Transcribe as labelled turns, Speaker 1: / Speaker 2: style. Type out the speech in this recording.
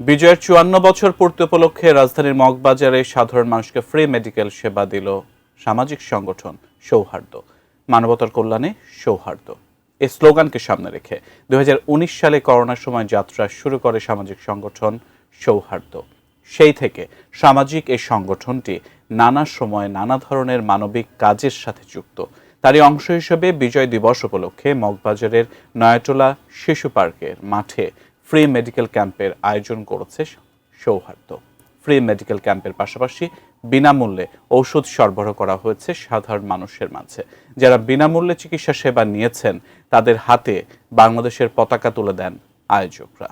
Speaker 1: বিজয়ের ৫৪ বছর পূর্তি উপলক্ষে রাজধানীর মগবাজারে সাধারণ মানুষকে ফ্রি মেডিকেল সেবা দিল সামাজিক সংগঠন সৌহার্দ্য। মানবতার কল্যাণে সৌহার্দ্য এই স্লোগানকে সামনে রেখে ২০১৯ সালে করোনার সময় যাত্রা শুরু করে সামাজিক সংগঠন সৌহার্দ্য। সেই থেকে সামাজিক এই সংগঠনটি নানা সময় নানা ধরনের মানবিক কাজের সাথে যুক্ত। তারই অংশ হিসেবে বিজয় দিবস উপলক্ষে মগবাজারের নয়াটোলা শিশু পার্কের মাঠে ফ্রি মেডিকেল ক্যাম্পের আয়োজন করেছে সৌহার্দ্য। ফ্রি মেডিকেল ক্যাম্পের পাশাপাশি বিনামূল্যে ঔষধ সরবরাহ করা হয়েছে সাধারণ মানুষের মাঝে। যারা বিনামূল্যে চিকিৎসা সেবা নিয়েছেন তাদের হাতে বাংলাদেশের পতাকা তুলে দেন আয়োজকরা।